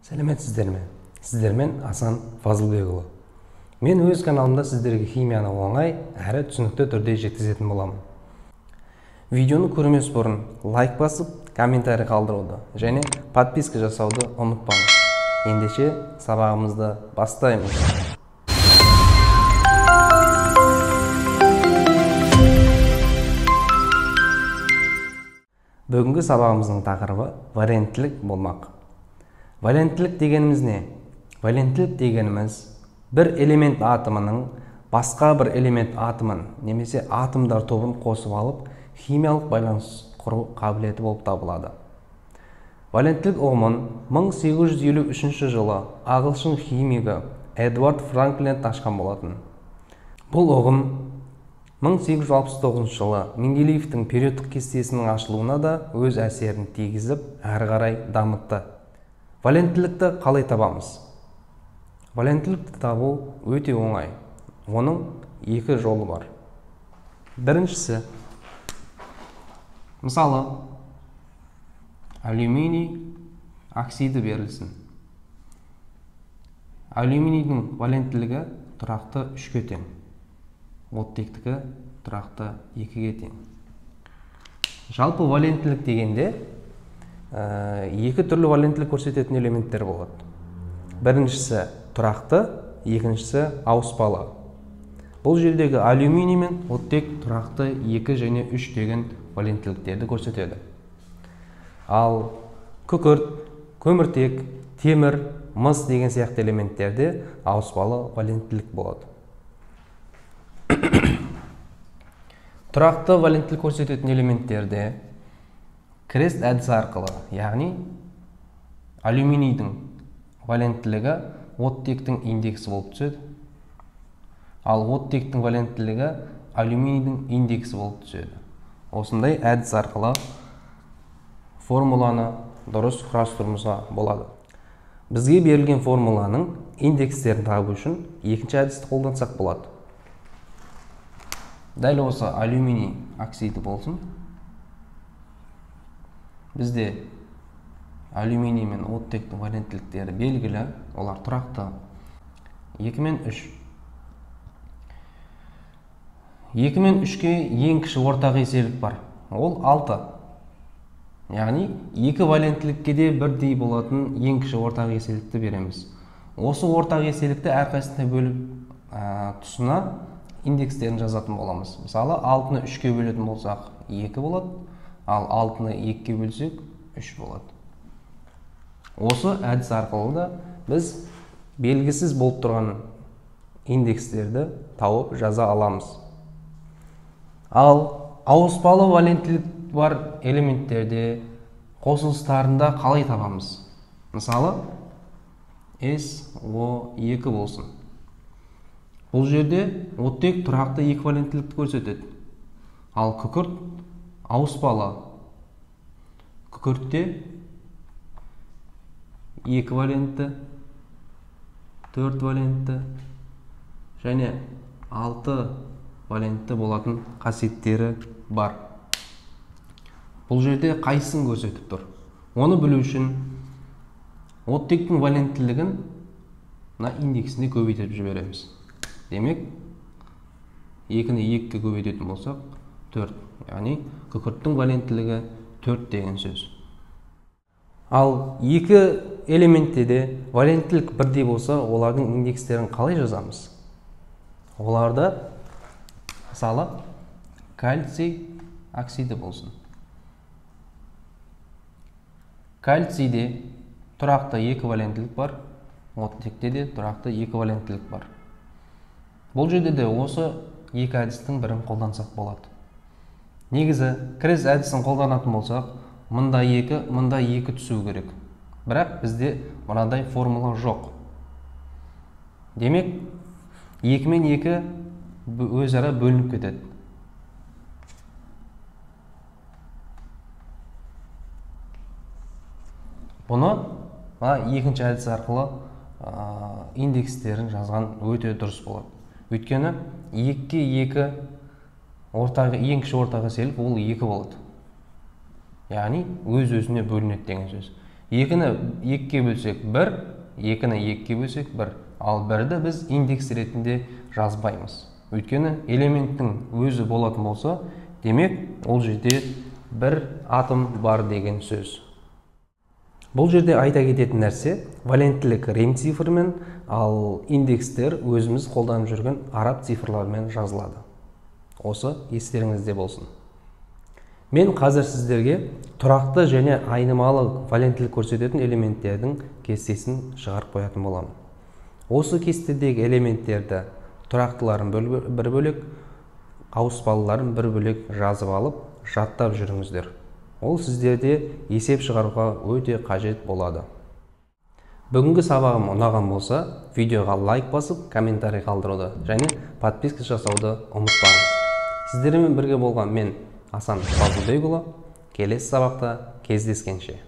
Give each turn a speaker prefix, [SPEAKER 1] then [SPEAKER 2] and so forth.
[SPEAKER 1] Сәлеметсіздер ме? Сіздермен Асан Фазылбекұлы. Мен өз каналымда сіздерге химияны оңай әрі түсінікті түрде жеткізетін боламын. Видеоны көрмес бұрын лайк басып, комментарий қалдыруды және подписка жасауды ұмытпаңыз. Ендеше сабағымызды бастаймыз. Бүгінгі сабағымыздың тақырыбы валенттілік болмақ. Валенттілік дегеніміз не? Валенттілік дегеніміз бір элемент атомының басқа бір элемент атомын немесе атомдар тобын қосып алып химиялық байланыс құру қабілеті болып табылады. Валенттілік ұғымын 1853 жылы ағылшын химигі Эдвард Франклин ашқан болатын. Бұл ұғым 1869 жылы Менделеевтің периодтық кестесінің ашылуына да өз әсерін тигізіп, әрі қарай дамытты. Валенттілікті қалай табамыз? Валенттілікті табу өте оңай. Оның екі жолы бар. Біріншісі, мысалы, алюминий оксиді берілсін. Алюминийдің валенттілігі тұрақты 3-ке тең. Оттектігі тұрақты 2-ге тең. Жалпы валенттілік дегенде екі түрлі валенттілік көрсететін элементтер болады. Біріншісі тұрақты, екіншісі ауыспалы. Бұл жердегі алюминий мен оттек тұрақты 2 және 3 деген валенттіліктерді көрсетеді. Ал күкірт, көміртек, темір, мыс деген сияқты элементтерде ауыспалы валенттілік болады. Тұрақты валенттілік көрсететін элементтерде крест әдісі арқылы, яғни алюминийдің валенттілігі оттектің индексі болып түседі, ал оттектің валенттілігі алюминийдің индексі болып түседі. Осындай әдіс арқылы формуланы дұрыс құрастыруымызға болады. Бізге берілген формуланың индекстерін табу үшін екінші әдісті қолдансақ болады. Дәл осы алюминий оксиді болсын. Бізде алюминий мен оттектің валенттіліктері белгілі, олар тұрақты 2 мен 3. 2 мен 3-ке ең кіші ортақ еселік бар, ол 6. Яғни 2 валенттілікке де бірдей болатын ең кіші ортақ еселікті береміз. Осы ортақ еселікті әрқайсысына бөліп тұсына индекстерін жазатын боламыз. Мысалы 6-ны 3-ке бөлетін болсақ 2 болады, ал 6-ны 2-ке бөлсек 3 болады. Осы әдіс арқылы да біз белгісіз болып тұрған индекстерді тауып жаза аламыз. Ал ауыспалы валенттілік бар элементтерде қосылыстарында қалай табамыз? Мысалы, SO2 болсын. Бұл жерде оттек тұрақты 2 валенттілікті көрсетеді. Ал күкірт ауыспалы. Күкіртте 2 валентті, 4 валентті және 6 валентті болатын қасиеттері бар. Бұл жерде қайсысын көрсетіп тұр? Оны білу үшін оттектің валенттілігін индексіне көбейтіп жібереміз. Демек, 2-ні 2-ке көбейтетін болсақ 4. Яғни күкірттің валенттілігі 4 деген сөз. Ал 2 элементте де валенттілік бірдей болса, олардың индекстерін қалай жазамыз? Оларды, мысалы, кальций оксиді болсын. Кальцийде тұрақты 2 валенттілік бар, оттекте де тұрақты 2 валенттілік бар. Бұл жерде де осы 2 әдістің бірін қолдансақ болады. Негізі, крест әдісін қолданатын болсақ, мұнда 2 түсу керек. Бірақ бізде мынадай формула жоқ. Демек, 2 мен 2 өзара бөлініп кетеді. Бұны екінші әдіс арқылы индекстерін жазған өте дұрыс болады. Өйткені 2-ке 2 ең кіші ортақ еселік ол 2 болады. Яғни өз-өзіне бөлінеді деген сөз. 2-ні 2-ге бөлсек 1, 2-ні 2-ге бөлсек 1, ал 1-ді біз индекс ретінде жазбаймыз. Өйткені элементтің өзі болатын болса, демек ол жерде бір атом бар деген сөз. Бұл жерде айта кететін нәрсе, валенттілік рим цифрымен, ал индекстер өзіміз қолданып жүрген араб цифрларымен жазылады. Осы естеріңізде болсын. Мен қазір сіздерге тұрақты және айнымалы валенттілік көрсететін элементтердің кестесін шығарып қоятын боламын. Осы кестедегі элементтерді тұрақтыларын бір бөлек, ауыспалыларын бір бөлек жазып алып, жаттап жүріңіздер. Ол сіздерде есеп шығаруға өте қажет болады. Бүгінгі сабағым ұнаған болса, видеоға лайк басып, комментарий қалдыруды және подписка жасауды ұмытпаңыз. Сіздермен бірге болған мен Асан Фазылбекұлы. Келесі сабақта кездескенше.